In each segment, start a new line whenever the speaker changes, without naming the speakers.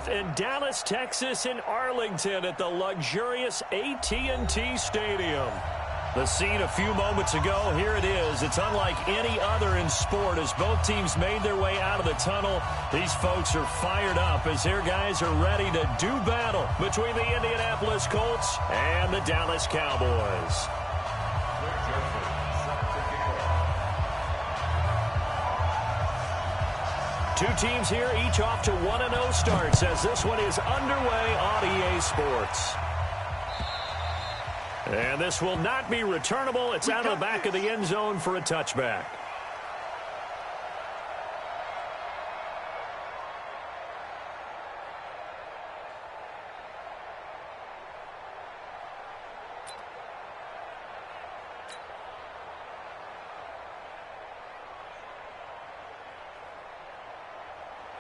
North in Dallas, Texas, in Arlington at the luxurious AT&T Stadium. The scene a few moments ago, here it is. It's unlike any other in sport as both teams made their way out of the tunnel. These folks are fired up as their guys are ready to do battle between the Indianapolis Colts and the Dallas Cowboys. Two teams here, each off to 1-0 starts as this one is underway on EA Sports. And this will not be returnable. It's out of the back of the end zone for a touchback.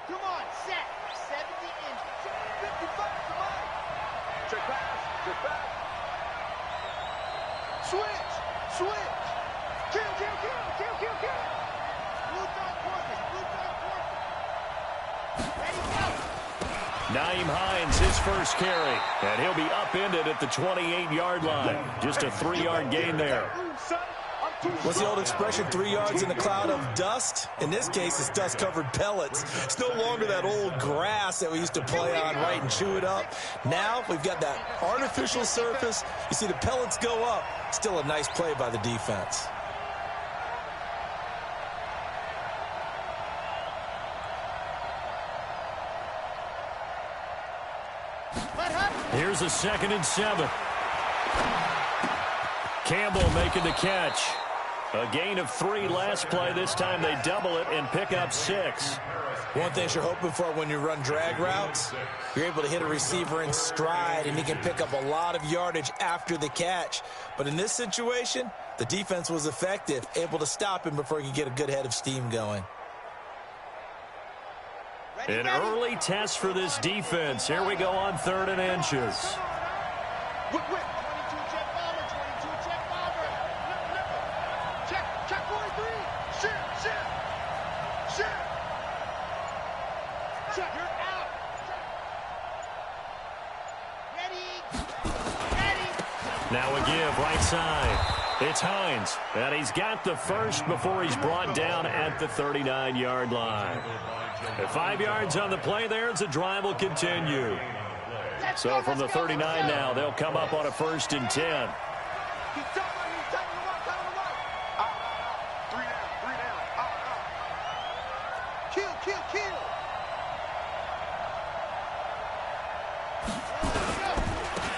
Come on, set. 70 inches. 55, come on. Check pass, check back. Switch, switch. Kill, kill, kill, kill, kill, kill. Blue dot quarters, blue dot quarters. Ready, go.
Nyheim Hines, his first carry. And he'll be upended at the 28-yard line. Just a 3-yard gain there.
What's the old expression, 3 yards in a cloud of dust? In this case, it's dust-covered pellets. It's no longer that old grass that we used to play on, right, and chew it up. Now we've got that artificial surface. You see the pellets go up. Still a nice play by the defense.
Here's a 2nd and 7. Campbell making the catch. A gain of 3 last play. This time they double it and pick up 6.
One thing you're hoping for when you run drag routes, you're able to hit a receiver in stride, and he can pick up a lot of yardage after the catch. But in this situation, the defense was effective, able to stop him before he could get a good head of steam going.
An early test for this defense. Here we go on 3rd and inches. Now a give, right side. It's Hines, and he's got the first before he's brought down at the 39-yard line. At 5 yards on the play there, the drive will continue. So from the 39 now, they'll come up on a 1st and 10.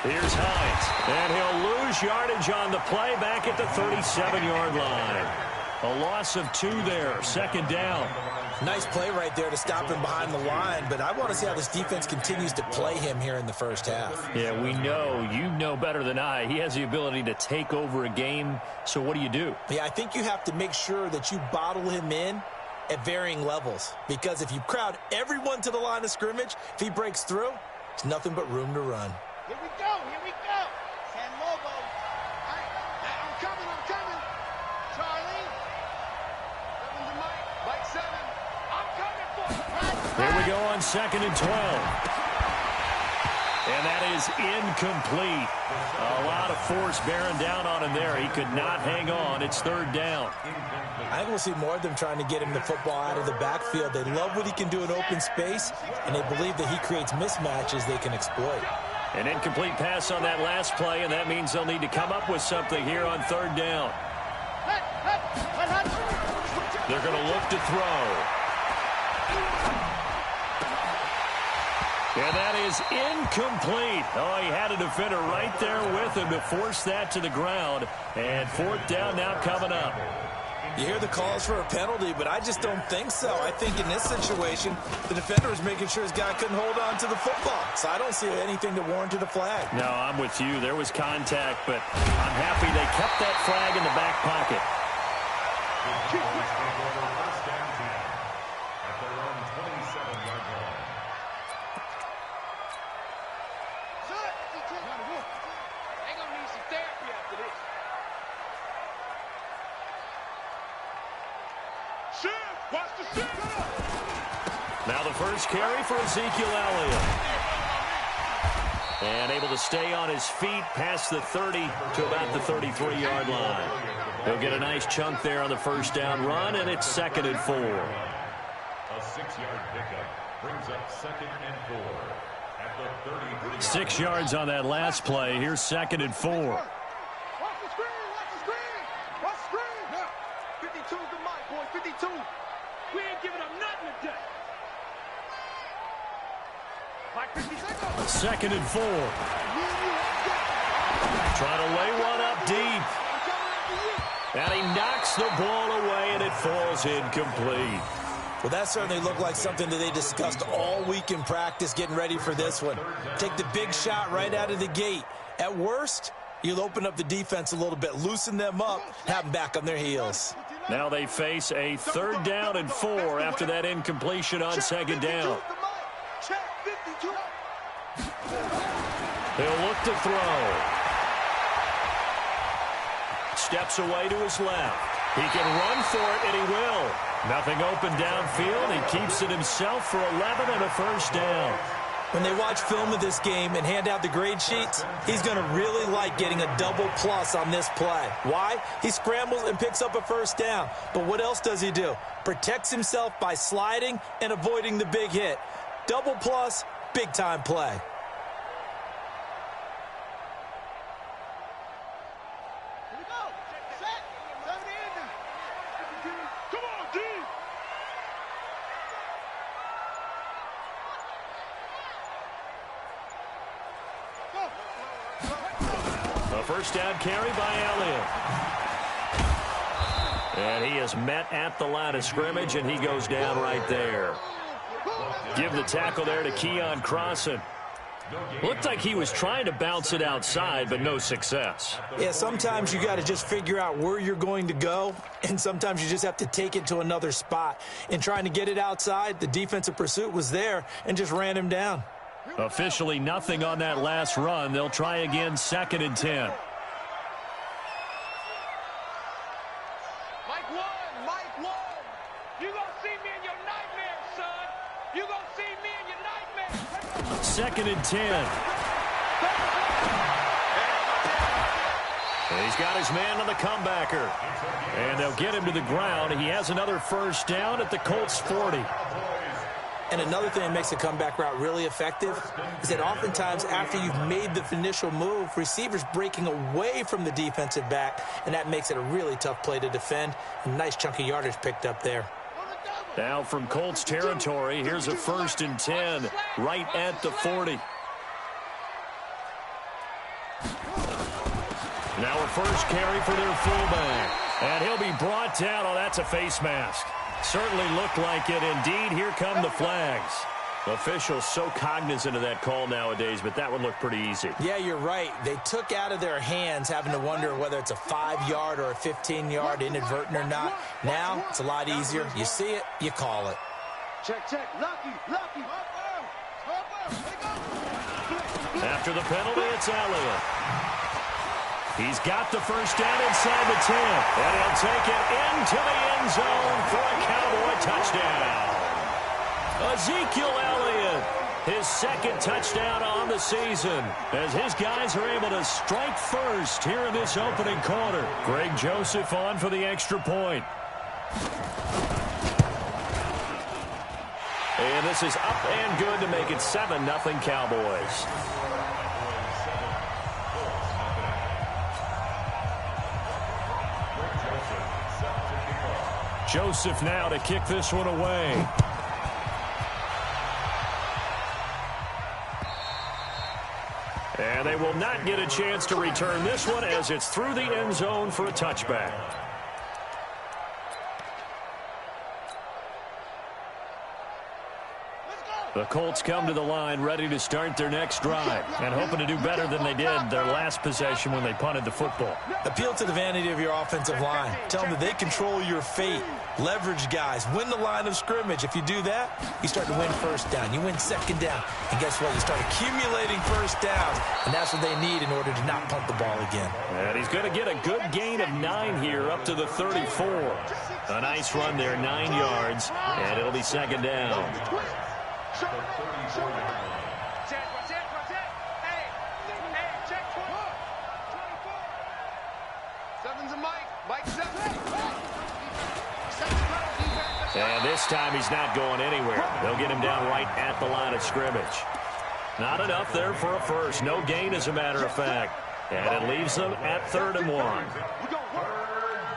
Here's Hines, and he'll lose yardage on the play back at the 37-yard line. A loss of 2 there, 2nd down.
Nice play right there to stop him behind the line, but I want to see how this defense continues to play him here in the first half.
Yeah, we know, you know better than I, he has the ability to take over a game, so what do?
Yeah, I think you have to make sure that you bottle him in at varying levels, because if you crowd everyone to the line of scrimmage, if he breaks through, there's nothing but room to run.
Here we go, here we go. San Lobo. I'm coming. Charlie. 7 to Mike 7. I'm coming for you.
Here we go on 2nd and 12. And that is incomplete. A lot of force bearing down on him there. He could not hang on. It's 3rd down.
I think we'll see more of them trying to get him the football out of the backfield. They love what he can do in open space, and they believe that he creates mismatches they can exploit.
An incomplete pass on that last play, and that means they'll need to come up with something here on 3rd down. They're going to look to throw. And that is incomplete. Oh, he had a defender right there with him to force that to the ground. And 4th down now coming up.
You hear the calls for a penalty, but I just don't think so. I think in this situation, the defender was making sure his guy couldn't hold on to the football. So I don't see anything to warrant a flag.
No, I'm with you. There was contact, but I'm happy they kept that flag in the back pocket. Now the first carry for Ezekiel Elliott. And able to stay on his feet past the 30 to about the 33-yard line. He'll get a nice chunk there on the first down run, and it's 2nd and 4.
A 6-yard pickup brings up 2nd and 4 at the 33.
6 yards on that last play. Here's 2nd and 4.
Watch the screen, watch the screen. Watch the screen. Yeah. 52's the mic, boy, 52. We ain't giving up nothing today. Mike, 50 seconds.
2nd and 4. Trying to lay one up deep. And he knocks the ball away, and it falls incomplete.
Well, that certainly looked like something that they discussed all week in practice getting ready for this one. Take the big shot right out of the gate. At worst, you'll open up the defense a little bit, loosen them up, have them back on their heels.
Now they face a 3rd down and 4 after that incompletion on 2nd down. He'll look to throw. Steps away to his left. He can run for it, and he will. Nothing open downfield. He keeps it himself for 11 and a first down.
When they watch film of this game and hand out the grade sheets, he's going to really like getting a double plus on this play. Why? He scrambles and picks up a first down. But what else does he do? Protects himself by sliding and avoiding the big hit. Double plus, big-time play.
First down carry by Elliott. And he is met at the line of scrimmage, and he goes down right there. Give the tackle there to Keon Crossan. Looked like he was trying to bounce it outside, but no success.
Yeah, sometimes you got to just figure out where you're going to go, and sometimes you just have to take it to another spot. In trying to get it outside, the defensive pursuit was there and just ran him down.
Officially nothing on that last run. They'll try again, 2nd and 10.
Mike 1. You gonna see me in your nightmares, son. You gonna see me in your nightmares.
2nd and 10. And he's got his man on the comebacker. And they'll get him to the ground. He has another first down at the Colts 40.
And another thing that makes the comeback route really effective is that oftentimes after you've made the initial move, receivers breaking away from the defensive back, and that makes it a really tough play to defend. A nice chunk of yardage picked up there.
Now from Colts territory, here's a 1st and 10 right at the 40. Now a first carry for their fullback. And he'll be brought down. Oh, that's a face mask. Certainly looked like it. Indeed, here come the flags. Officials so cognizant of that call nowadays, but that would look pretty easy.
Yeah, you're right. They took out of their hands having to wonder whether it's a 5-yard or a 15-yard inadvertent or not. Now, it's a lot easier. You see it, you call it.
Check. Lucky.
After the penalty, it's Elliott. He's got the first down inside the 10, and he'll take it into the end zone for a Cowboy touchdown. Ezekiel Elliott, his 2nd touchdown on the season, as his guys are able to strike first here in this opening quarter. Greg Joseph on for the extra point. And this is up and good to make it 7-0 Cowboys. Joseph now to kick this one away. And they will not get a chance to return this one as it's through the end zone for a touchback. The Colts come to the line ready to start their next drive and hoping to do better than they did their last possession when they punted the football.
Appeal to the vanity of your offensive line. Tell them that they control your fate. Leverage guys. Win the line of scrimmage. If you do that, you start to win first down. You win 2nd down. And guess what? You start accumulating first downs. And that's what they need in order to not punt the ball again.
And he's going to get a good gain of 9 here up to the 34. A nice run there, 9 yards. And it'll be 2nd down.
at the 34-yard line.
Check, hey, check 24. Seven's a Mike 7.
And this time he's not going anywhere. They'll get him down right at the line of scrimmage. Not enough there for a first. No gain, as a matter of fact. And it leaves them at 3rd and 1.
Third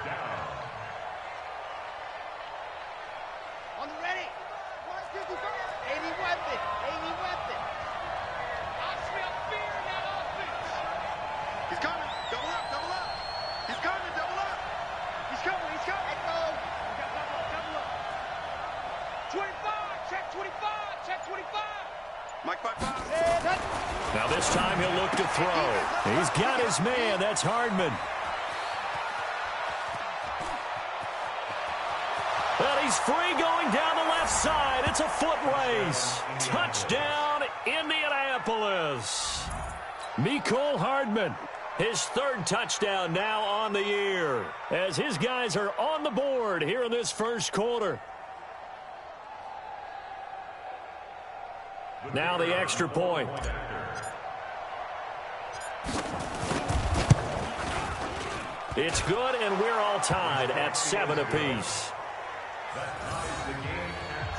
down.
On the ready. 80 weapon. I smell fear in that offense. He's coming. Double up. He's coming. Double up. He's coming. Let's go. We got double up. 25. Check 25. Mike 5-5.
Now this time he'll look to throw. He's got his man. That's Hardman. But he's free going down the left side. It's a foot race. Touchdown, Indianapolis. Mecole Hardman. His 3rd touchdown now on the year, as his guys are on the board here in this first quarter. Now the extra point. It's good, and we're all tied at 7 apiece.
That ties the game at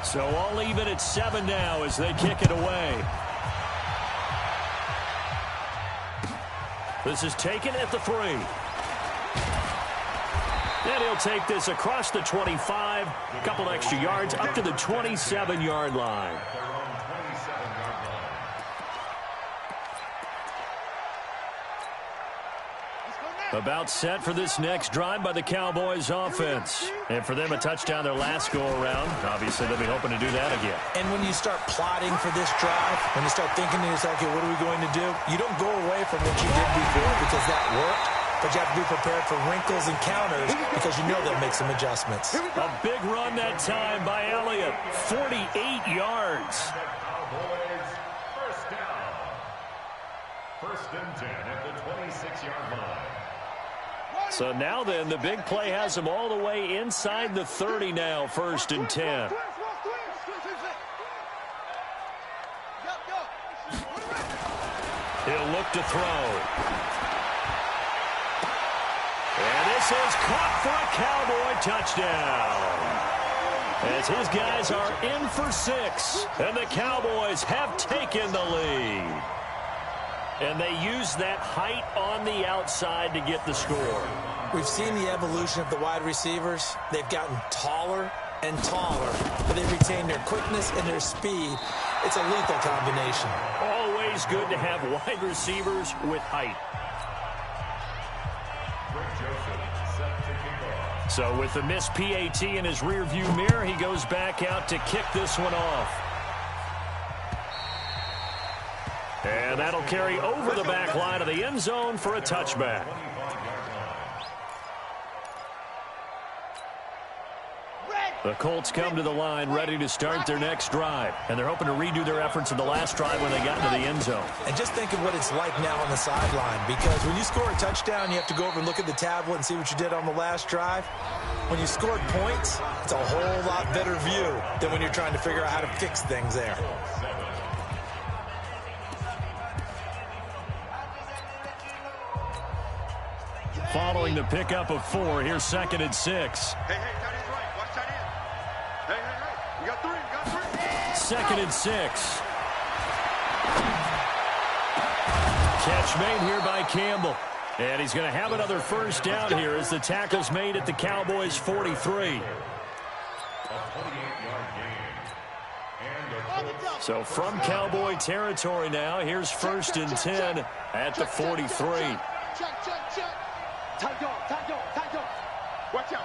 7.
So all even at 7 now as they kick it away. This is taken at the 3. And he'll take this across the 25, a couple extra yards, up to the 27-yard line.
Their own 27-yard line.
About set for this next drive by the Cowboys offense. And for them, a touchdown their last go-around. Obviously, they'll be hoping to do that again.
And when you start plotting for this drive, when you start thinking to yourself, okay, what are we going to do? You don't go away from what you did before because that worked. But you have to be prepared for wrinkles and counters because you know they'll make some adjustments.
A big run that time by Elliott. 48 yards.
Cowboys, first down. 1st and 10 at the 26-yard line.
So now then, the big play has them all the way inside the 30 now, 1st and 10. He'll look to throw. And this is caught for a Cowboy touchdown. As his guys are in for 6. And the Cowboys have taken the lead. And they use that height on the outside to get the score.
We've seen the evolution of the wide receivers. They've gotten taller and taller, but they've retained their quickness and their speed. It's a lethal combination.
Always good to have wide receivers with height. So with the missed PAT in his rearview mirror, he goes back out to kick this one off. And that'll carry over the back line of the end zone for a touchback. The Colts come to the line ready to start their next drive. And they're hoping to redo their efforts in the last drive when they got into the end zone.
And just think of what it's like now on the sideline. Because when you score a touchdown, you have to go over and look at the tablet and see what you did on the last drive. When you scored points, it's a whole lot better view than when you're trying to figure out how to fix things there.
Following the pickup of 4, here's 2nd and 6.
Hey, tight end's right. Watch tight end. Hey. We got 3.
2nd and 6. Catch made here by Campbell. And he's going to have another first down here as the tackle's made at the Cowboys' 43. So from Cowboy territory now, here's 1st and 10 at the 43.
Check. Tight dog. Watch out.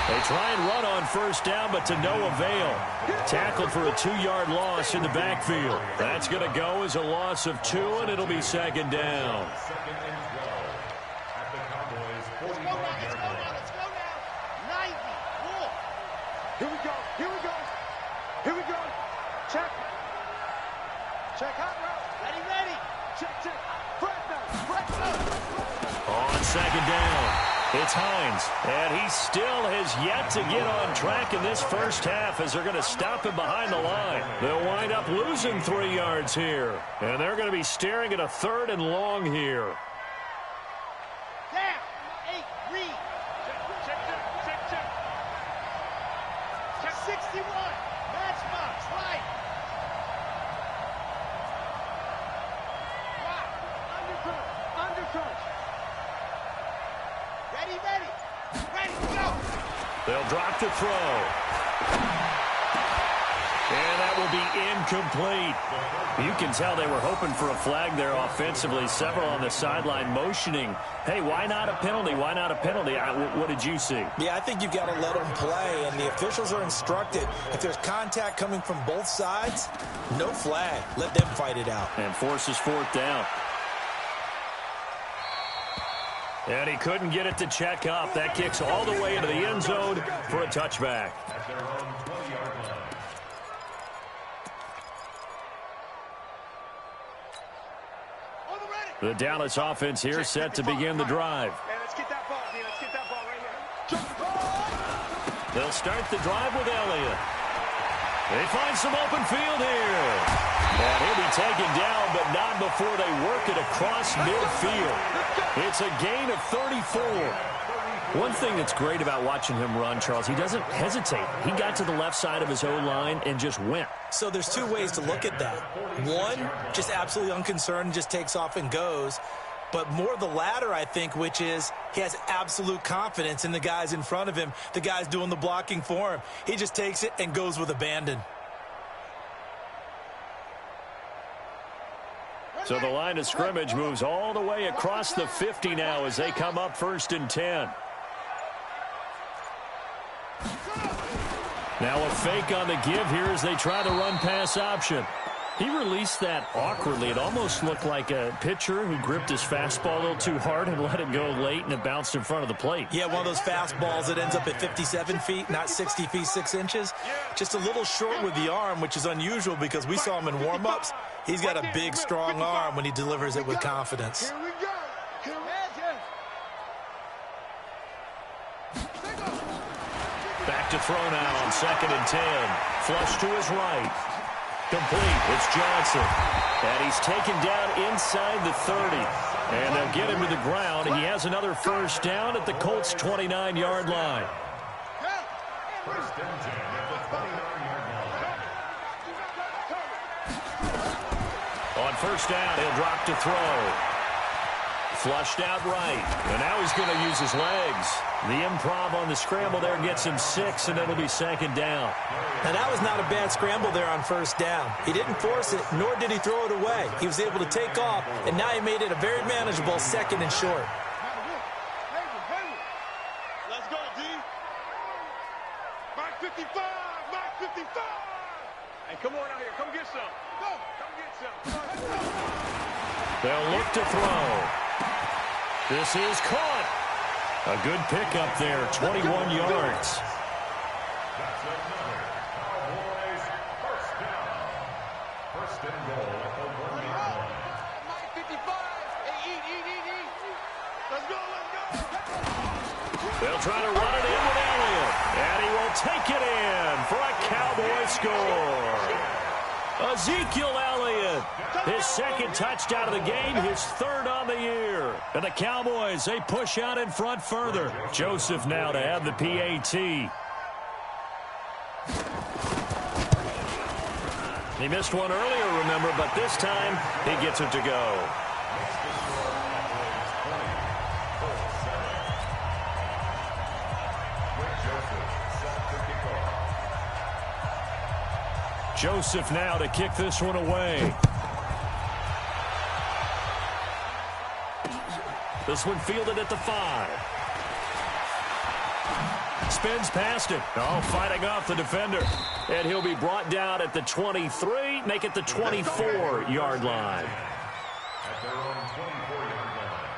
They try and run on first down, but to no avail. Tackled for a 2-yard loss in the backfield. That's going to go as a loss of 2, and it'll be 2nd down.
2nd and 12 at the Cowboys' 45-yard line.
Let's go now. 90. Here we go. Here we go. Check. Check hot row. Ready, ready. Check, check. Press up.
On second down, it's Hines, and he still has yet to get on track in this first half as they're going to stop him behind the line. They'll wind up losing 3 yards here, and they're going to be staring at a 3rd and long here.
Down. 8, read. Check, check, check, check, check. Check 61. Matchbox, right. Wow. Under crunch. Ready, ready. Ready, go.
They'll drop to throw. And that will be incomplete. You can tell they were hoping for a flag there offensively. Several on the sideline motioning, hey, why not a penalty? Why not a penalty? What did you see?
Yeah, I think you've got to let them play, and the officials are instructed. If there's contact coming from both sides, no flag. Let them fight it out.
And forces 4th down. And he couldn't get it to check up. That kicks all the way into the end zone for a touchback.
At their own 20-yard line.
The Dallas offense here set to begin the drive.
Hey, let's get that ball, D. Let's get that ball right here.
They'll start the drive with Elliott. They find some open field here. And he'll be taken down, but not before they work it across midfield. It's a gain of 34. One thing that's great about watching him run, Charles, he doesn't hesitate. He got to the left side of his own line and just went.
So there's 2 ways to look at that. One, just absolutely unconcerned, just takes off and goes. But more the latter, I think, which is he has absolute confidence in the guys in front of him, the guys doing the blocking for him. He just takes it and goes with abandon.
So the line of scrimmage moves all the way across the 50 now as they come up 1st and 10. Now a fake on the give here as they try the run-pass option. He released that awkwardly. It almost looked like a pitcher who gripped his fastball a little too hard and let it go late, and it bounced in front of the plate.
Yeah, one of those fastballs that ends up at 57 feet, not 60 feet, 6 inches. Just a little short with the arm, which is unusual because we saw him in warm-ups. He's got a big, strong arm when he delivers it with confidence.
Here we go. Here
Back to throw now on 2nd and 10. Flush to his right. Complete. It's Johnson. And he's taken down inside the 30. And they'll get him to the ground. He has another 1st down at the Colts' 29-yard line.
First and 10 at the 29-yard line.
On 1st down, he'll drop to throw. Flushed out right. And now he's going to use his legs. The improv on the scramble there gets him 6, and it'll be 2nd down.
Now, that was not a bad scramble there on 1st down. He didn't force it, nor did he throw it away. He was able to take off, and now he made it a very manageable 2nd and short.
Let's go, D. Mark 55. Mark 55. Hey, come on out here. Come get some. Go. Come get some.
They'll look to throw. This is caught. A good pickup there, 21 yards.
That's another Cowboys first down. First and goal at the 1-yard line.
Mark 55. Hey, eat. Let's go.
They'll try to run it in with Elliott. And he will take it in for a Cowboy score. Ezekiel Elliott, his 2nd touchdown of the game, his 3rd on the year. And the Cowboys, they push out in front further. Joseph now to add the PAT. He missed one earlier, remember, but this time he gets it to go. Joseph now to kick this one away. This one fielded at the 5. Spins past it. Oh, fighting off the defender. And he'll be brought down at the 23, make it the 24-yard line.
At their own 24-yard line.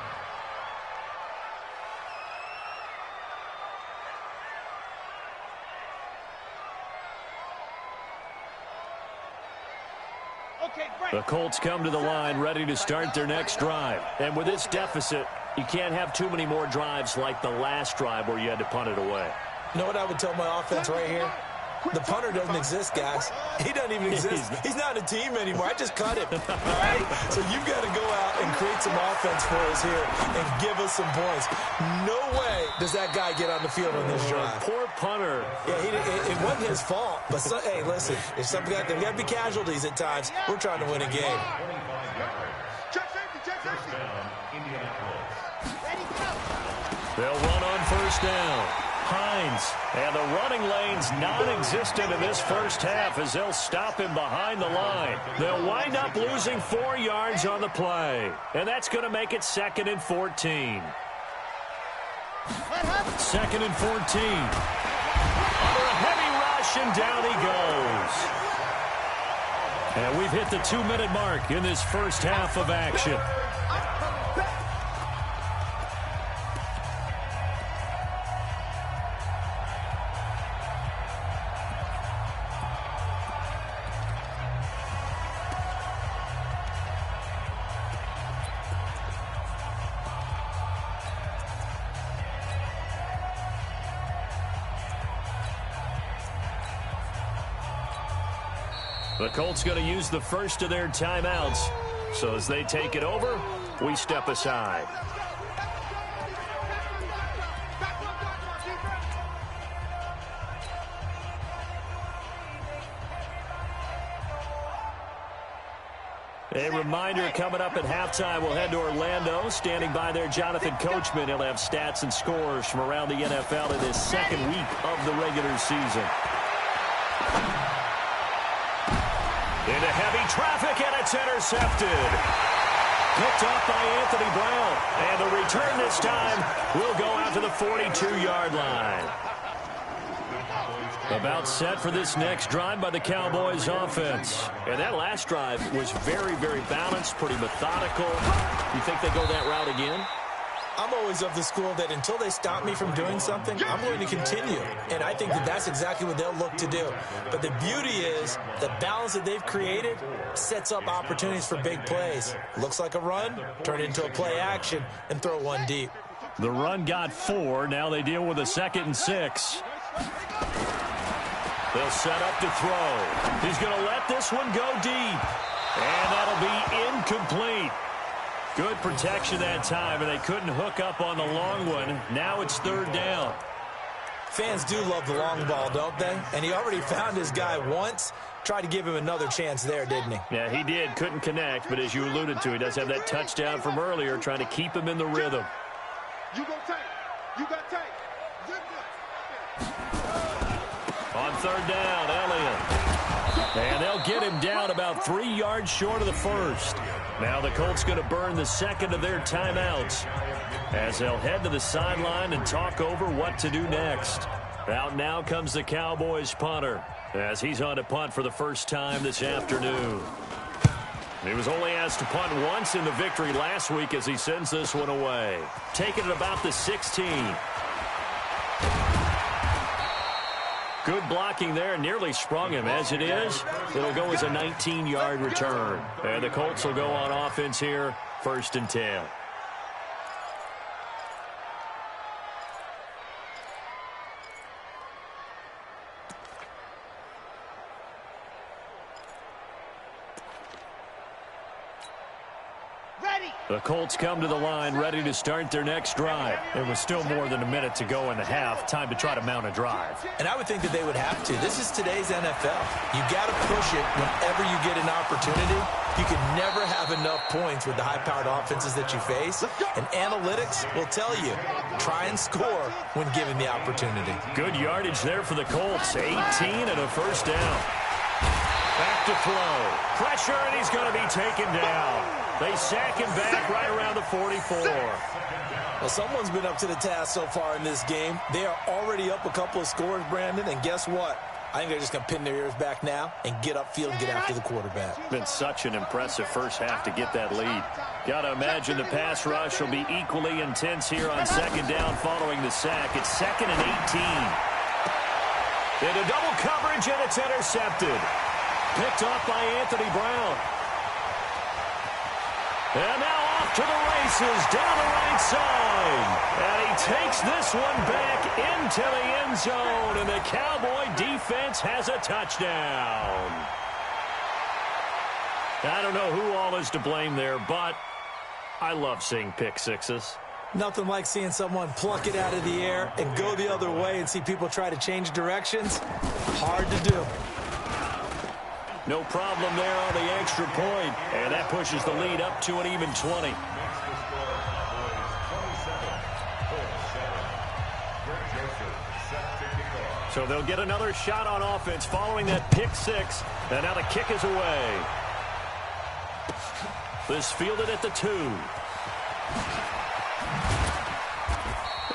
The Colts come to the line ready to start their next drive. And with this deficit, you can't have too many more drives like the last drive where you had to punt it away.
You know what I would tell my offense right here? The punter doesn't exist, guys. He doesn't even exist. He's not a team anymore. I just cut him. All right? So you've got to go out and create some offense for us here and give us some points. No way does that guy get on the field on this drive.
Poor punter.
Yeah, it wasn't his fault. But, hey, listen, if there's got to be casualties at times. We're trying to win a game.
They'll run on first down. Hines, and the running lane's non-existent in this first half as they'll stop him behind the line. They'll wind up losing 4 yards on the play, and that's going to make it 2nd and 14. 2nd and 14. Under a heavy rush, and down he goes. And we've hit the 2-minute mark in this first half of action. The Colts going to use the first of their timeouts. So as they take it over, we step aside. A reminder coming up at halftime, we'll head to Orlando. Standing by there, Jonathan Coachman. He'll have stats and scores from around the NFL in his 2nd week of the regular season. Into heavy traffic, and it's intercepted. Picked off by Anthony Brown. And the return this time will go out to the 42-yard line. About set for this next drive by the Cowboys offense. And that last drive was very, very balanced, pretty methodical. You think they go that route again?
I'm always of the school that until they stop me from doing something, I'm going to continue. And I think that that's exactly what they'll look to do. But the beauty is the balance that they've created sets up opportunities for big plays. Looks like a run, turn it into a play action, and throw one deep.
The run got 4. Now they deal with a 2nd and 6. They'll set up to throw. He's going to let this one go deep. And that'll be incomplete. Good protection that time, and they couldn't hook up on the long one. Now it's 3rd down.
Fans do love the long ball, don't they? And he already found his guy once. Tried to give him another chance there, didn't he?
Yeah, he did. Couldn't connect, but as you alluded to, he does have that touchdown from earlier, trying to keep him in the rhythm.
You go tight. You got tight.
On 3rd down, Elliott. And they'll get him down about 3 yards short of the first. Now the Colts going to burn the 2nd of their timeouts as they'll head to the sideline and talk over what to do next. Out now comes the Cowboys punter as he's on to punt for the first time this afternoon. He was only asked to punt once in the victory last week as he sends this one away. Taking it about the 16. Good blocking there, nearly sprung him. As it is, it'll go as a 19-yard return. And the Colts will go on offense here, 1st and 10. The Colts come to the line ready to start their next drive. There was still more than a minute to go in the half. Time to try to mount a drive.
And I would think that they would have to. This is today's NFL. You got to push it whenever you get an opportunity. You can never have enough points with the high-powered offenses that you face. And analytics will tell you, try and score when given the opportunity.
Good yardage there for the Colts. 18 and a 1st down. Back to throw. Pressure, and he's going to be taken down. They sack him back right around the 44.
Well, someone's been up to the task so far in this game. They are already up a couple of scores, Brandon, and guess what? I think they're just going to pin their ears back now and get upfield and get after the quarterback.
Been such an impressive first half to get that lead. Got to imagine the pass rush will be equally intense here on 2nd down following the sack. It's 2nd and 18. Into double coverage, and it's intercepted. Picked off by Anthony Brown. And now off to the races, down the right side. And he takes this one back into the end zone, and the Cowboy defense has a touchdown. I don't know who all is to blame there, but I love seeing pick sixes.
Nothing like seeing someone pluck it out of the air and go the other way and see people try to change directions. Hard to do.
No problem there on the extra point, and that pushes the lead up to an even 20. So they'll get another shot on offense following that pick six, and now the kick is away. This fielded at the 2.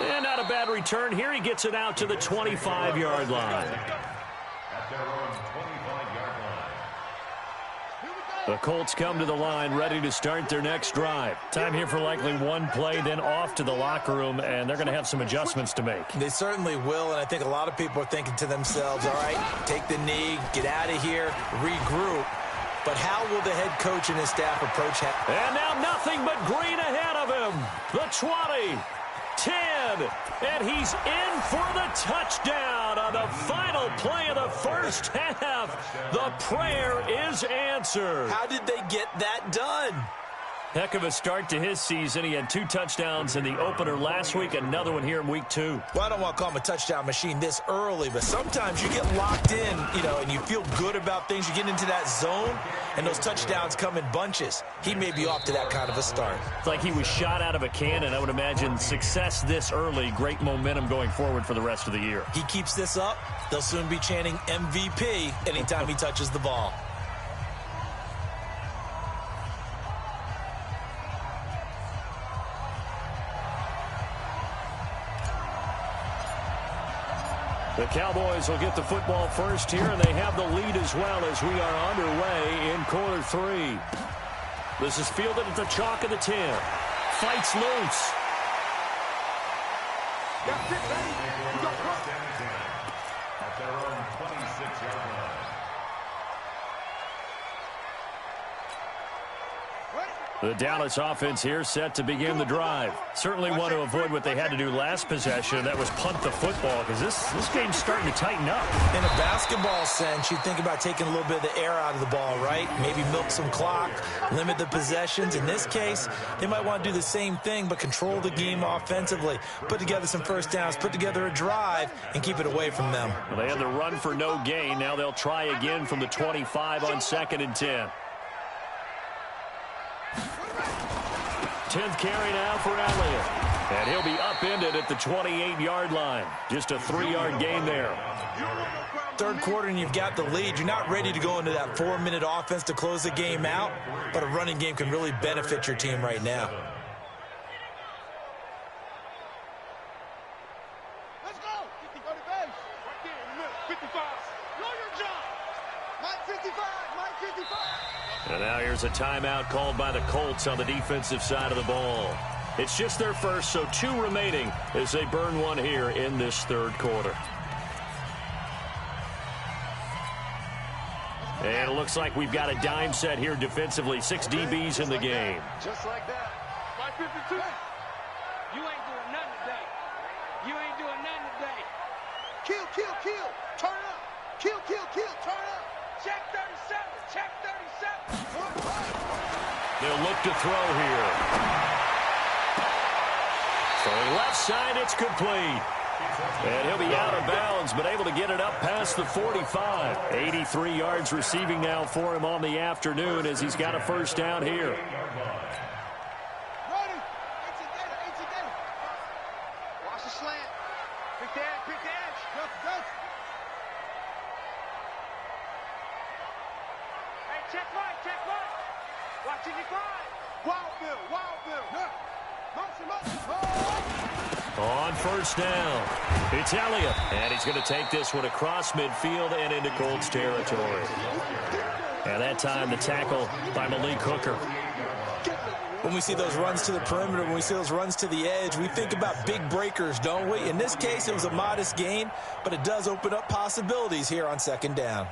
And not a bad return here. He gets it out to the 25-yard line.
At their own 25-yard line.
The Colts come to the line ready to start their next drive. Time here for likely one play, then off to the locker room, and they're going to have some adjustments to make.
They certainly will, and I think a lot of people are thinking to themselves, all right, take the knee, get out of here, regroup. But how will the head coach and his staff approach that?
And now nothing but green ahead of him. The 20, 10, and he's in for the touchdown on the final play of the first half. The prayer is answered.
How did they get that done?
Heck of a start to his season. He had 2 touchdowns in the opener last week, another one here in week 2.
Well, I don't want to call him a touchdown machine this early, but sometimes you get locked in, and you feel good about things. You get into that zone, and those touchdowns come in bunches. He may be off to that kind of a start.
It's like he was shot out of a cannon. I would imagine success this early, great momentum going forward for the rest of the year.
He keeps this up, they'll soon be chanting MVP anytime he touches the ball.
The Cowboys will get the football first here, and they have the lead as well as we are underway in quarter 3. This is fielded at the chalk of the 10. Fights loose.
That's it, baby. You got
First and 10 at their own 26-yard line.
The Dallas offense here set to begin the drive. Certainly want to avoid what they had to do last possession. That was punt the football, because this game's starting to tighten up.
In a basketball sense, you think about taking a little bit of the air out of the ball, right? Maybe milk some clock, limit the possessions. In this case, they might want to do the same thing, but control the game offensively. Put together some first downs, put together a drive, and keep it away from them.
Well, they had the run for no gain. Now they'll try again from the 25 on 2nd and 10. 10th carry now for Elliott. And he'll be upended at the 28-yard line. Just a 3-yard gain there.
Third quarter and you've got the lead. You're not ready to go into that 4-minute offense to close the game out, but a running game can really benefit your team right now.
Let's go. 50 go to base. Right there in the middle. 55. Know your job. Mike 55. Mike 55.
And now here's a timeout called by the Colts on the defensive side of the ball. It's just their first, so 2 remaining as they burn one here in this third quarter. And it looks like we've got a dime set here defensively. 6 DBs in the game.
Just like that. Mike 52. You ain't doing nothing today. You ain't doing nothing today. Kill, kill, kill. Turn up. Kill, kill, kill. Turn up. Check 37. Check 37.
They'll look to throw here. Throwing left side, it's complete. And he'll be out of bounds, but able to get it up past the 45. 83 yards receiving now for him on the afternoon as he's got a first down here.
Ready. H-A-Gator. Watch the slant. Pick the edge. Pick the edge. Go. Hey, check right. Watch it, Wild Bill. Yeah. Motion.
On first down, it's Elliott. And he's going to take this one across midfield and into Colts territory. And that time the tackle by Malik Hooker.
When we see those runs to the perimeter, when we see those runs to the edge, we think about big breakers, don't we? In this case, it was a modest gain, but it does open up possibilities here on 2nd down.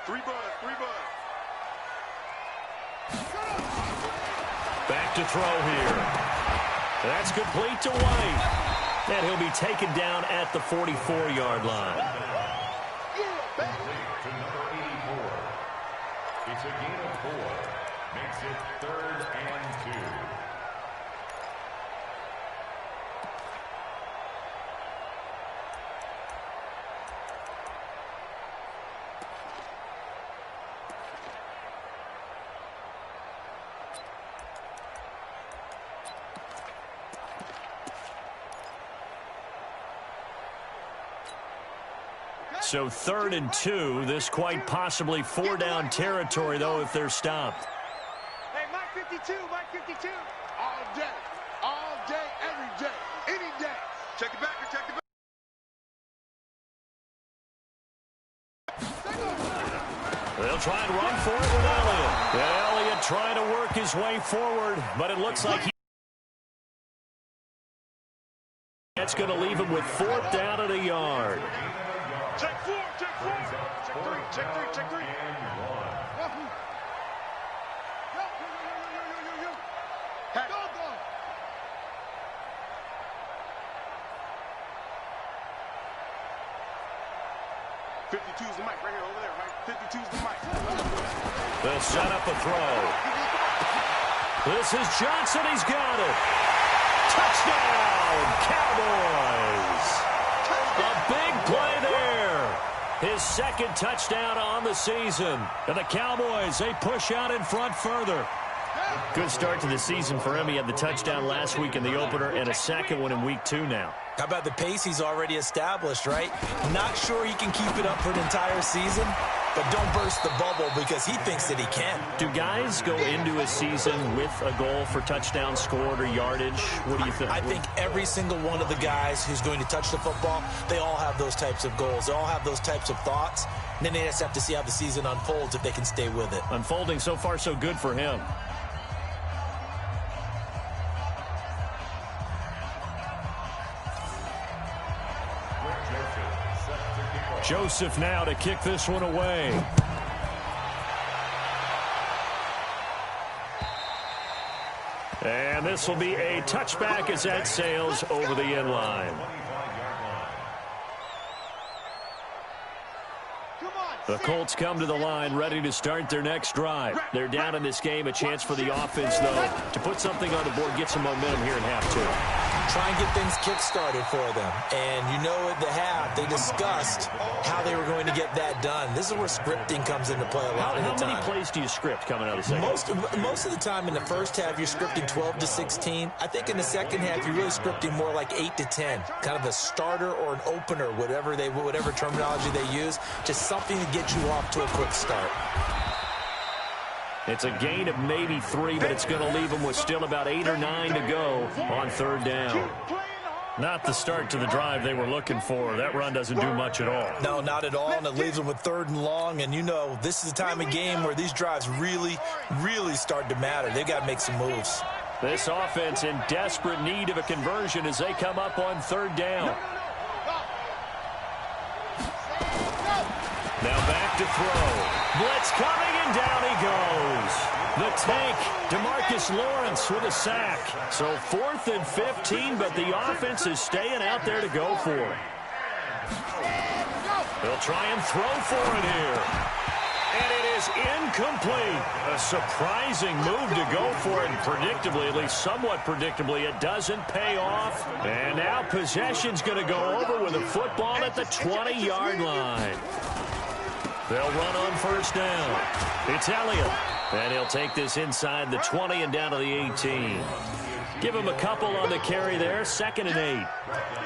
Three bud.
Back to throw here. That's complete to White. And he'll be taken down at the 44-yard line.
Complete to number 84. It's a gain of 4. Makes it 3rd and 2.
So 3rd and 2. This quite possibly 4-down territory, though, if they're stopped.
Hey, Mike 52. All day, every day, any day. Check it back.
They'll try and run for it with Elliott. And Elliott trying to work his way forward, but it looks like that's going to leave him with 4th down and a yard.
Check 4. Check 3. Go. 52's the mic right here, over there, Mike. 52's the mic.
They'll set up a throw. This is Johnson. He's got it. Touchdown, Cowboys. A big play there. His 2nd touchdown on the season. And the Cowboys, they push out in front further. Good start to the season for him. He had the touchdown last week in the opener and a 2nd one in week 2 now.
How about the pace he's already established, right? Not sure he can keep it up for an entire season, but don't burst the bubble because he thinks that he can.
Do guys go into a season with a goal for touchdown scored or yardage? What do you think?
I think every single one of the guys who's going to touch the football, they all have those types of goals. They all have those types of thoughts. And then they just have to see how the season unfolds if they can stay with it.
Unfolding so far so good for him. Joseph now to kick this one away. And this will be a touchback as that sails over the end line. The Colts come to the line ready to start their next drive. They're down in this game. A chance for the offense, though, to put something on the board, get some momentum here in half 2.
Try and get things kick-started for them. And you know at the half, they discussed how they were going to get that done. This is where scripting comes into play a lot of the time.
How many plays do you script coming out of the second?
Most of the time in the first half, you're scripting 12 to 16. I think in the second half, you're really scripting more like 8 to 10. Kind of a starter or an opener, whatever terminology they use. Just something to get you off to a quick start.
It's a gain of maybe 3, but it's going to leave them with still about 8 or 9 to go on 3rd down. Not the start to the drive they were looking for. That run doesn't do much at all.
No, not at all, and it leaves them with 3rd and long. And you know, this is the time of game where these drives really, really start to matter. They've got to make some moves.
This offense in desperate need of a conversion as they come up on 3rd down. Now back to throw. Blitz coming, and down he goes. The tank, DeMarcus Lawrence with a sack. So 4th and 15, but the offense is staying out there to go for it. They'll try and throw for it here. And it is incomplete. A surprising move to go for it. And predictably, at least somewhat predictably, it doesn't pay off. And now possession's going to go over with a football at the 20-yard line. They'll run on 1st down. It's Elliott. And he'll take this inside the 20 and down to the 18. Give him a couple on the carry there. 2nd and 8.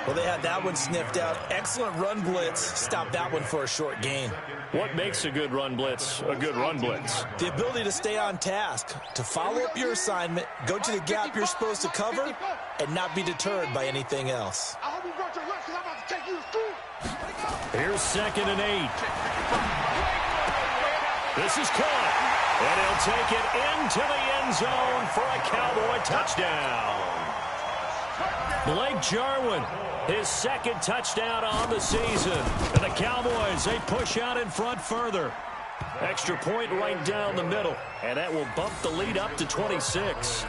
Well, they had that one sniffed out. Excellent run blitz. Stop that one for a short gain.
What makes a good run blitz a good run blitz?
The ability to stay on task, to follow up your assignment, go to the gap you're supposed to cover, and not be deterred by anything else.
I hope you brought your lunch because I'm about to take you to school.
Here's 2nd and 8. This is caught. And he'll take it into the end zone for a Cowboy touchdown. Blake Jarwin, his second touchdown on the season. And the Cowboys, they push out in front further. Extra point right down the middle. And that will bump the lead up to 26.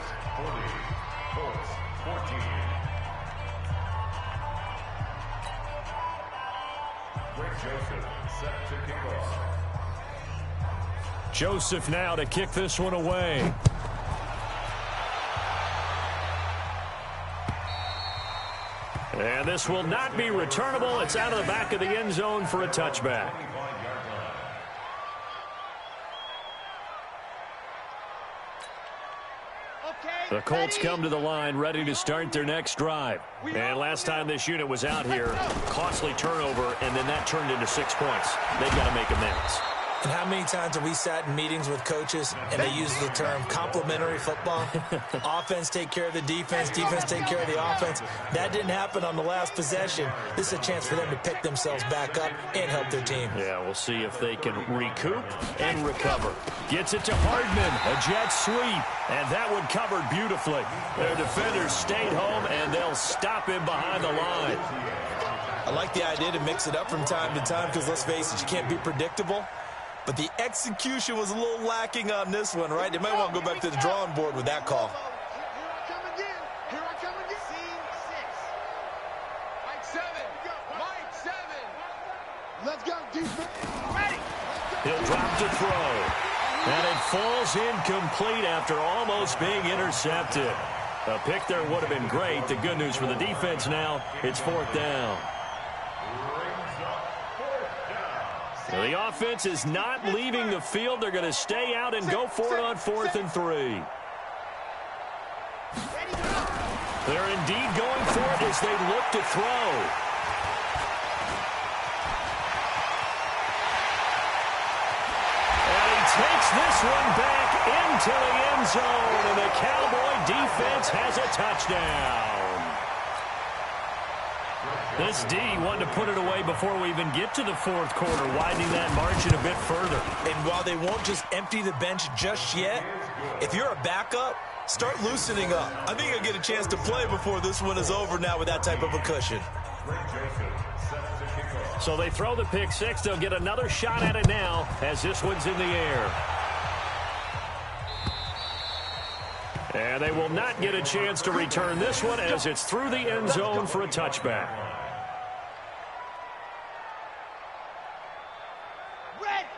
14. Joseph set to kick off.
Joseph now to kick this one away. And this will not be returnable. It's out of the back of the end zone for a touchback. The Colts come to the line ready to start their next drive. And last time this unit was out here, costly turnover, and then that turned into 6 points. They've got to make amends.
And how many times have we sat in meetings with coaches and they use the term complementary football? Offense take care of the defense, defense take care of the offense. That didn't happen on the last possession. This is a chance for them to pick themselves back up and help their team.
Yeah, we'll see if they can recoup and recover. Gets it to Hardman, a jet sweep, and that one covered beautifully. Their defenders stayed home, and they'll stop him behind the line.
I like the idea to mix it up from time to time because, let's face it, you can't be predictable. But the execution was a little lacking on this one, right? They might want to go back to the drawing board with that call.
Here I come again. Here I come again. Scene 6. Mike 7. Let's go, defense. Ready.
He'll drop to throw. And it falls incomplete after almost being intercepted. A pick there would have been great. The good news for the defense now, it's 4th down. The offense is not leaving the field. They're going to stay out and go for it on 4th and 3. They're indeed going for it as they look to throw. And he takes this one back into the end zone, and the Cowboy defense has a touchdown. This D wanted to put it away before we even get to the 4th quarter, widening that margin a bit further.
And while they won't just empty the bench just yet, if you're a backup, start loosening up. I think you'll get a chance to play before this one is over now with that type of a cushion.
So they throw the pick 6. They'll get another shot at it now as this one's in the air. And they will not get a chance to return this one as it's through the end zone for a touchback.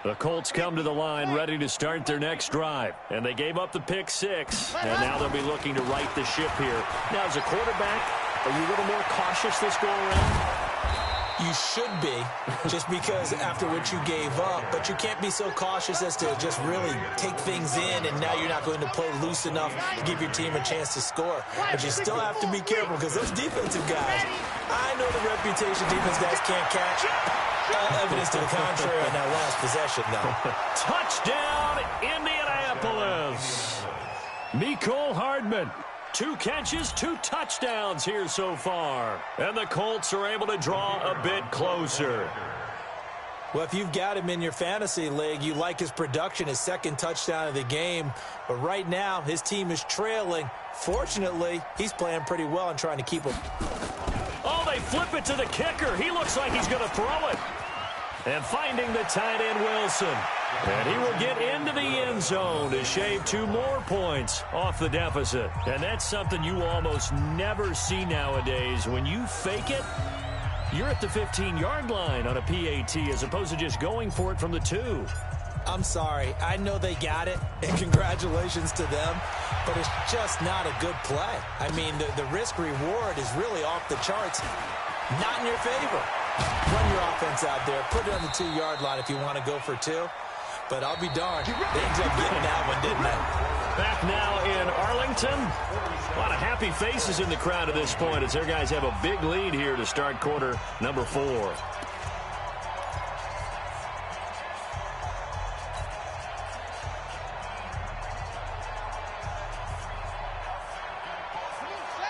The Colts come to the line ready to start their next drive. And they gave up the pick 6. And now they'll be looking to right the ship here. Now, as a quarterback, are you a little more cautious this go around?
You should be, just because after what you gave up. But you can't be so cautious as to just really take things in, and now you're not going to play loose enough to give your team a chance to score. But you still have to be careful because those defensive guys, I know the reputation defense guys can't catch. All evidence to the contrary on that last possession, though.
Touchdown, Indianapolis. Mecole Hardman. 2 catches, 2 touchdowns here so far. And the Colts are able to draw a bit closer.
Well, if you've got him in your fantasy league, you like his production, his 2nd touchdown of the game. But right now, his team is trailing. Fortunately, he's playing pretty well and trying to keep him.
Oh, they flip it to the kicker. He looks like he's going to throw it. And finding the tight end, Wilson. And he will get into the end zone to shave 2 more points off the deficit. And that's something you almost never see nowadays. When you fake it, you're at the 15-yard line on a PAT as opposed to just going for it from the 2.
I'm sorry. I know they got it, and congratulations to them, but it's just not a good play. I mean, the risk-reward is really off the charts. Not in your favor. Run your offense out there. Put it on the 2-yard line if you want to go for 2. But I'll be darned. They ended up getting that one, didn't they?
Back now in Arlington. A lot of happy faces in the crowd at this point as their guys have a big lead here to start quarter number 4.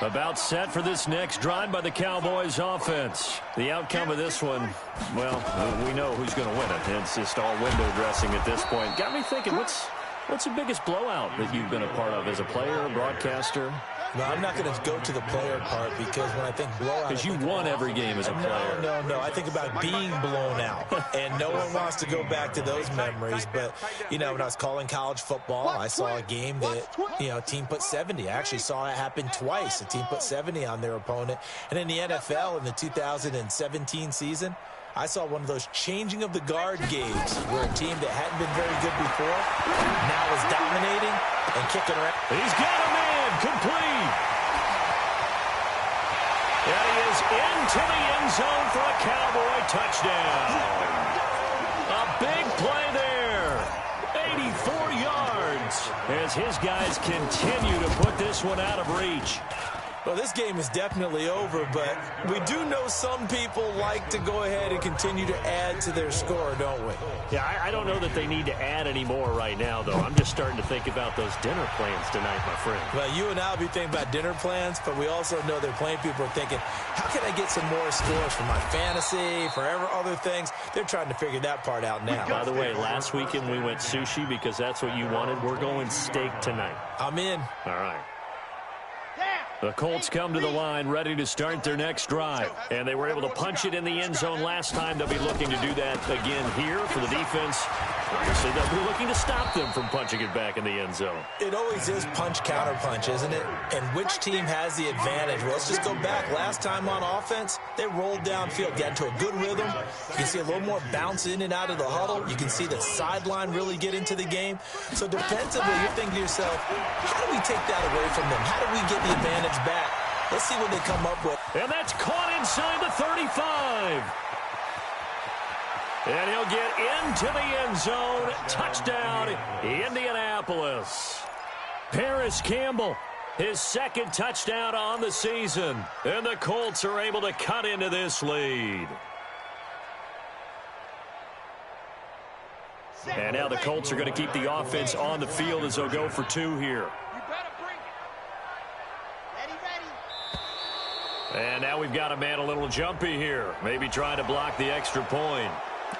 About set for this next drive by the Cowboys offense. The outcome of this one, well, we know who's going to win it. It's just all window dressing at this point. Got me thinking, what's What's the biggest blowout that you've been a part of as a player, broadcaster?
No, I'm not going to go to the player part because when I think blowout...
Because you won every game as a player.
No. I think about being blown out. And no one wants to go back to those memories. But, you know, when I was calling college football, I saw a game that, you know, a team put 70. I actually saw it happen twice. A team put 70 on their opponent. And in the NFL in the 2017 season, I saw one of those changing of the guard games where a team that hadn't been very good before now is dominating and kicking around.
He's got a man complete. And he is into the end zone for a Cowboy touchdown. A big play there. 84 yards as his guys continue to put this one out of reach.
Well, this game is definitely over, but we do know some people like to go ahead and continue to add to their score, don't we?
Yeah, I don't know that they need to add any more right now, though. I'm just starting to think about those dinner plans tonight, my friend.
Well, you and I will be thinking about dinner plans, but we also know they're playing people are thinking, how can I get some more scores for my fantasy, for other things? They're trying to figure that part out now.
By the way, last weekend we went sushi because that's what you wanted. We're going steak tonight.
I'm in.
All right. The Colts come to the line ready to start their next drive. And they were able to punch it in the end zone last time. They'll be looking to do that again here for the defense. Obviously, they'll be looking to stop them from punching it back in the end zone.
It always is punch-counter-punch, isn't it? And which team has the advantage? Well, let's just go back. Last time on offense, they rolled downfield, got into a good rhythm. You can see a little more bounce in and out of the huddle. You can see the sideline really get into the game. So defensively, you're thinking to yourself, how do we take that away from them? How do we get the advantage back? Let's see what they come up with.
And that's caught inside the 35. And he'll get into the end zone. Touchdown, Indianapolis. Paris Campbell, his second touchdown on the season. And the Colts are able to cut into this lead. And now the Colts are going to keep the offense on the field as they'll go for two here. And now we've got a man a little jumpy here. Maybe trying to block the extra point.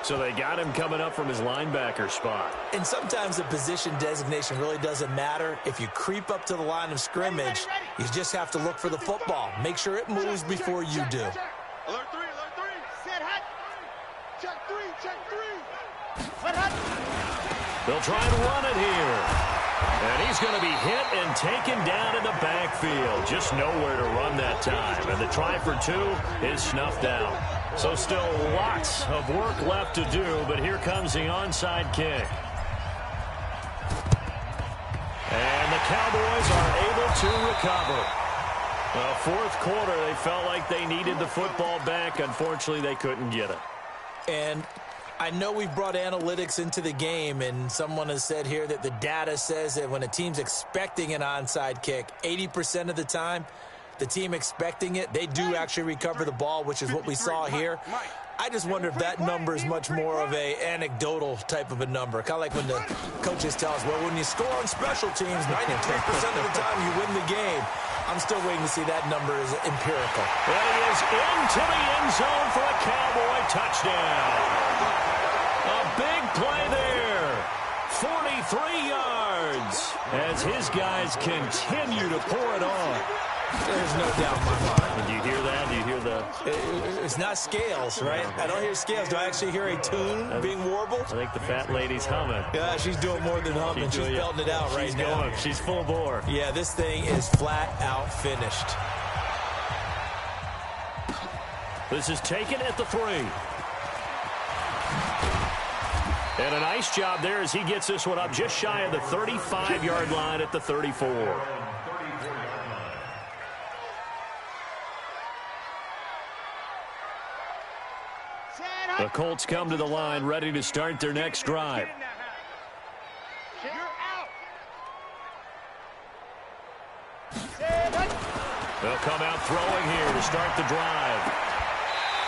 So they got him coming up from his linebacker spot.
And sometimes the position designation really doesn't matter. If you creep up to the line of scrimmage, you just have to look for the football. Make sure it moves before you do.
Alert three. Set hot. Check three. Set hot.
They'll try and run it here. And he's going to be hit and taken down in the backfield. Just nowhere to run that time. And the try for two is snuffed out. So still lots of work left to do, but here comes the onside kick. And the Cowboys are able to recover. Fourth quarter, they felt like they needed the football back. Unfortunately, they couldn't get it.
And I know we've brought analytics into the game, and someone has said here that the data says that when a team's expecting an onside kick, 80% of the time, the team expecting it, they do actually recover the ball, which is what we saw here. I just wonder if that number is much more of a anecdotal type of a number. Kind of like when the coaches tell us, well, when you score on special teams, 93% of the time you win the game. I'm still waiting to see that number is empirical.
And he is into the end zone for a Cowboy touchdown. A big play there. 43 yards as his guys continue to pour it on.
There's no doubt in my mind.
Do you hear that? Do you hear the...
It's not scales, right? I don't hear scales. Do I actually hear a tune being warbled?
I think the fat lady's humming.
Yeah, she's doing more than humming. She's belting it out right now.
She's full bore.
Yeah, this thing is flat out finished.
This is taken at the 3. And a nice job there as he gets this one up just shy of the 35-yard line at the 34. The Colts come to the line ready to start their next drive.
You're out.
They'll come out throwing here to start the drive.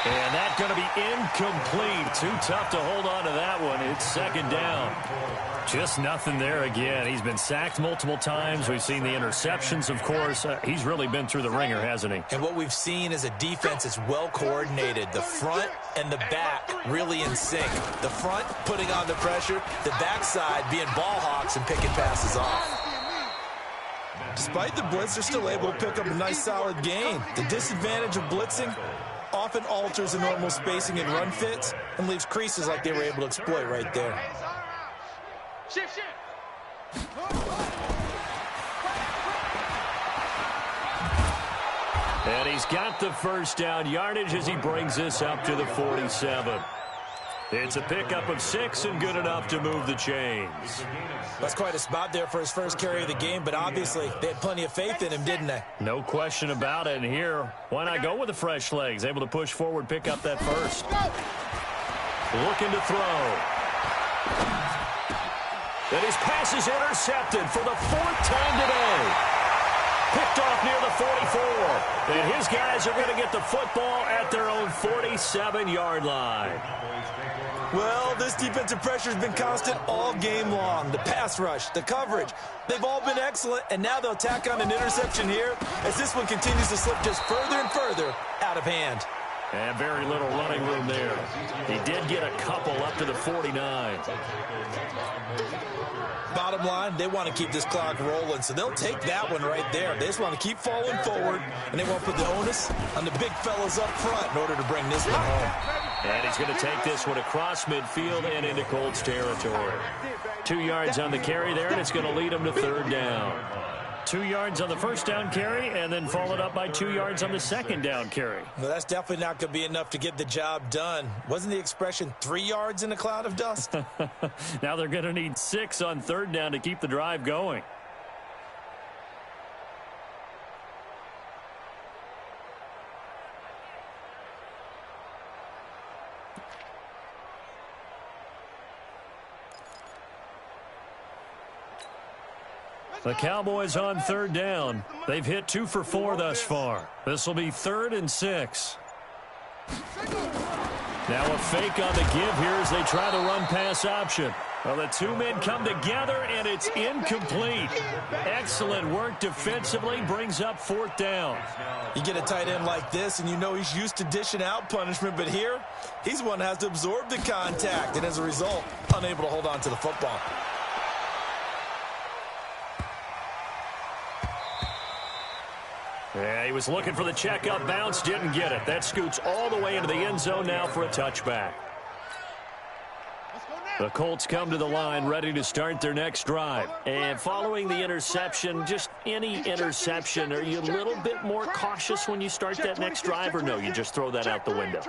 And that's going to be incomplete. Too tough to hold on to that one. It's second down. Just nothing there again. He's been sacked multiple times. We've seen the interceptions, of course. He's really been through the ringer, hasn't he?
And what we've seen is a defense that's well coordinated. The front and the back really in sync. The front putting on the pressure, the backside being ball hawks and picking passes off. Despite the blitz, they're still able to pick up a nice solid gain. The disadvantage of blitzing often alters the normal spacing and run fits and leaves creases like they were able to exploit right there.
Shift.
And he's got the first down yardage as he brings this up to the 47. It's a pickup of 6 and good enough to move the chains.
That's quite a spot there for his first carry of the game, but obviously they had plenty of faith in him, didn't they?
No question about it. And here, why not go with the fresh legs? Able to push forward, pick up that first. Looking to throw. And his pass is intercepted for the 4th time today. Picked off near the 44. And his guys are going to get the football at their own 47-yard line.
Well, this defensive pressure has been constant all game long. The pass rush, the coverage, they've all been excellent, and now they'll tack on an interception here as this one continues to slip just further and further out of hand.
And very little running room there. He did get a couple up to the 49.
Bottom line, they want to keep this clock rolling, so they'll take that one right there. They just want to keep falling forward, and they won't put the onus on the big fellas up front in order to bring this one home.
And he's going to take this one across midfield and into Colts territory. 2 yards on the carry there, and it's going to lead him to third down. 2 yards on the first down carry, and then followed up by 2 yards on the second down carry.
Well, that's definitely not going to be enough to get the job done. Wasn't the expression 3 yards in a cloud of dust?
Now they're going to need 6 on third down to keep the drive going. The Cowboys on third down. They've hit 2 for 4 thus far. This will be 3rd and 6. Now a fake on the give here as they try the run-pass option. Well, the 2 men come together, and it's incomplete. Excellent work defensively, brings up 4th down.
You get a tight end like this, and you know he's used to dishing out punishment, but here, he's one that has to absorb the contact, and as a result, unable to hold on to the football.
Yeah, he was looking for the checkup bounce, didn't get it. That scoots all the way into the end zone now for a touchback. The Colts come to the line ready to start their next drive. And following the interception, just any interception, are you a little bit more cautious when you start that next drive, or no, you just throw that out the window?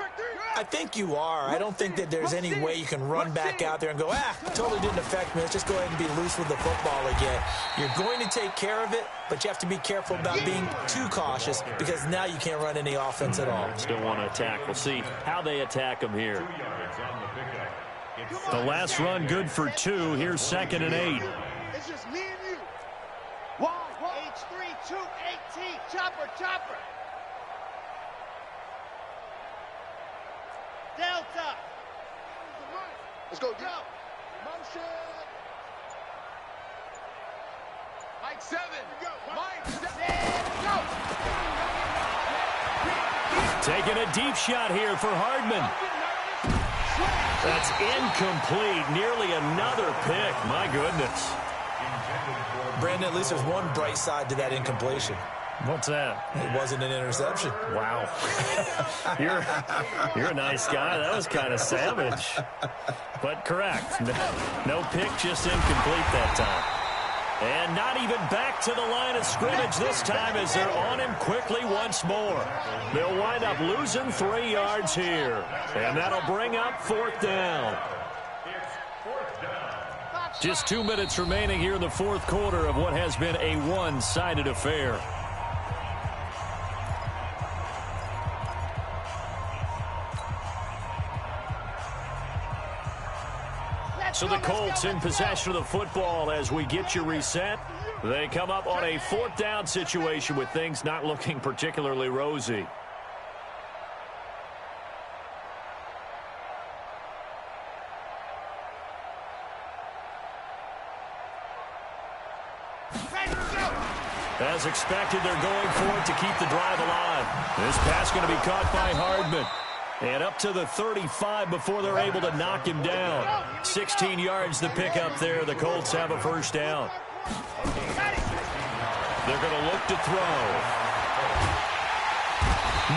I think you are. I don't think that there's any way you can run back out there and go, totally didn't affect me. Let's just go ahead and be loose with the football again. You're going to take care of it, but you have to be careful about being too cautious because now you can't run any offense at all.
Still want to attack. We'll see how they attack them here. The last run good for 2. Here's 2nd and 8.
It's just me and you. H3 218 chopper. Delta. Let's go. Motion. Mike 7. Mike 7. Go.
Taking a deep shot here for Hardman. That's incomplete. Nearly another pick. My goodness.
Brandon, at least there's one bright side to that incompletion.
What's that?
It wasn't an interception.
Wow. You're a nice guy. That was kind of savage. But correct. No pick, just incomplete that time. And not even back to the line of scrimmage this time as they're on him quickly once more. They'll wind up losing 3 yards here. And that'll bring up 4th down. Just 2 minutes remaining here in the 4th quarter of what has been a one-sided affair. So the Colts in possession of the football as we get you reset. They come up on a 4th down situation with things not looking particularly rosy. As expected, they're going for it to keep the drive alive. This pass going to be caught by Hardman. And up to the 35 before they're able to knock him down. 16 yards to pick up there. The Colts have a first down. They're going to look to throw.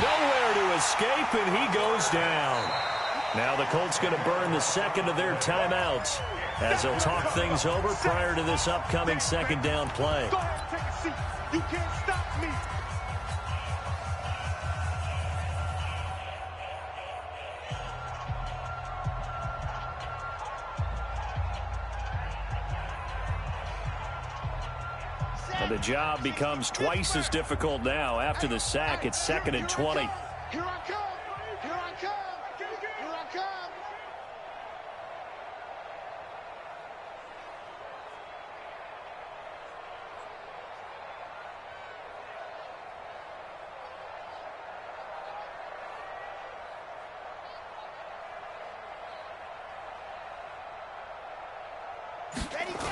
Nowhere to escape, and he goes down. Now the Colts going to burn the second of their timeouts as they'll talk things over prior to this upcoming second down play.
Go ahead, take a seat. You can't stop me.
And the job becomes twice as difficult now. After the sack, it's 2nd and 20.
Here I come. Here I come. Here I come. Ready, go.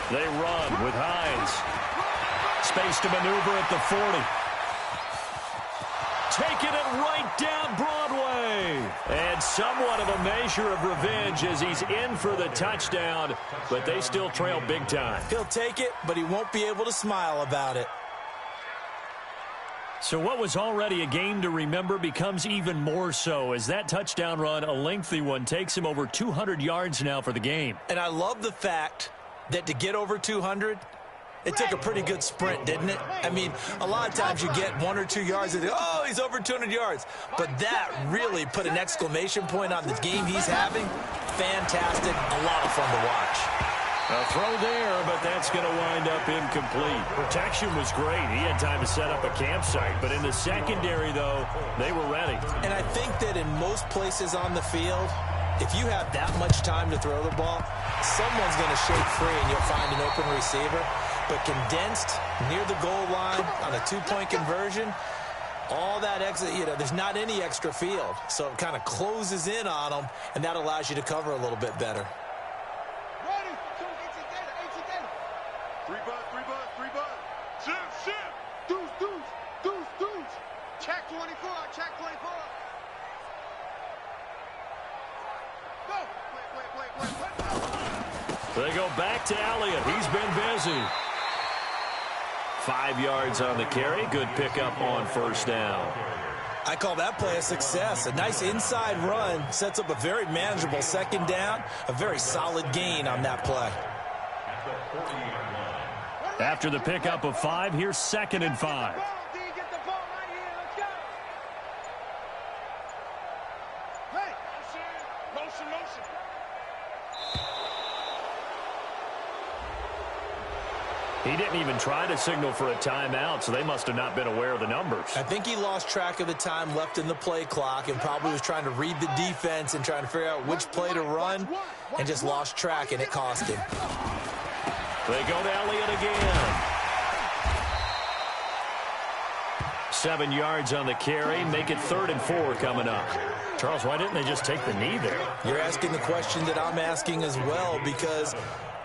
They run with Hines. Space to maneuver at the 40. Taking it right down Broadway. And somewhat of a measure of revenge as he's in for the touchdown, but they still trail big time.
He'll take it, but he won't be able to smile about it.
So what was already a game to remember becomes even more so as that touchdown run, a lengthy one, takes him over 200 yards now for the game.
And I love the fact that to get over 200, it took a pretty good sprint, didn't it? I mean, a lot of times you get 1 or 2 yards and, oh, he's over 200 yards. But that really put an exclamation point on the game he's having. Fantastic. A lot of fun to watch.
A throw there, but that's going to wind up incomplete. Protection was great. He had time to set up a campsite. But in the secondary, though, they were ready.
And I think that in most places on the field, if you have that much time to throw the ball, someone's going to shake free and you'll find an open receiver. But condensed near the goal line on a two-point conversion, all that extra, there's not any extra field. So it kind of closes in on them, and that allows you to cover a little bit better.
Ready. 3 bud. Shift. Deuce. Check 24. Go. Wait.
They go back to Elliott. He's been busy. 5 yards on the carry. Good pickup on first down.
I call that play a success. A nice inside run sets up a very manageable second down. A very solid gain on that play.
After the pickup of 5, here's 2nd and 5.
D, get the ball right here. Let's go. Ready. Motion.
He didn't even try to signal for a timeout, so they must have not been aware of the numbers.
I think he lost track of the time left in the play clock and probably was trying to read the defense and trying to figure out which play to run and just lost track, and it cost him.
They go to Elliott again. 7 yards on the carry. Make it 3rd and 4 coming up. Charles, why didn't they just take the knee there?
You're asking the question that I'm asking as well, because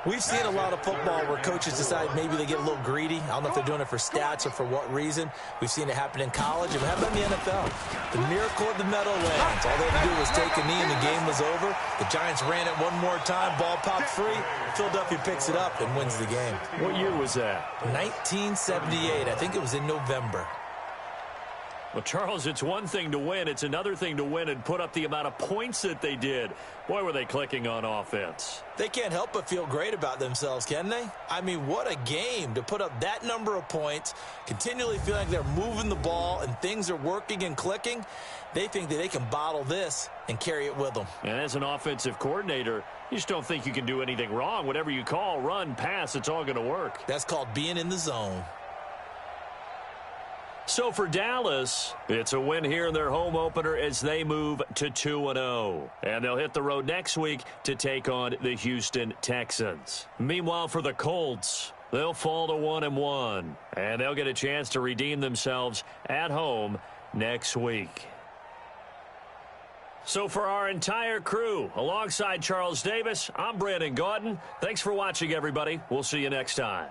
we've seen a lot of football where coaches decide maybe they get a little greedy. I don't know if they're doing it for stats or for what reason. We've seen it happen in college and it happened in the NFL. The miracle of the Meadowlands. All they had to do was take a knee and the game was over. The Giants ran it one more time. Ball popped free. Philadelphia picks it up and wins the game.
What year was that?
1978. I think it was in November.
Well, Charles, it's one thing to win. It's another thing to win and put up the amount of points that they did. Boy, were they clicking on offense.
They can't help but feel great about themselves, can they? I mean, what a game to put up that number of points, continually feel like they're moving the ball and things are working and clicking. They think that they can bottle this and carry it with them.
And as an offensive coordinator, you just don't think you can do anything wrong. Whatever you call, run, pass, it's all going to work.
That's called being in the zone.
So for Dallas, it's a win here in their home opener as they move to 2-0. And they'll hit the road next week to take on the Houston Texans. Meanwhile, for the Colts, they'll fall to 1-1. And they'll get a chance to redeem themselves at home next week. So for our entire crew, alongside Charles Davis, I'm Brandon Gaudin. Thanks for watching, everybody. We'll see you next time.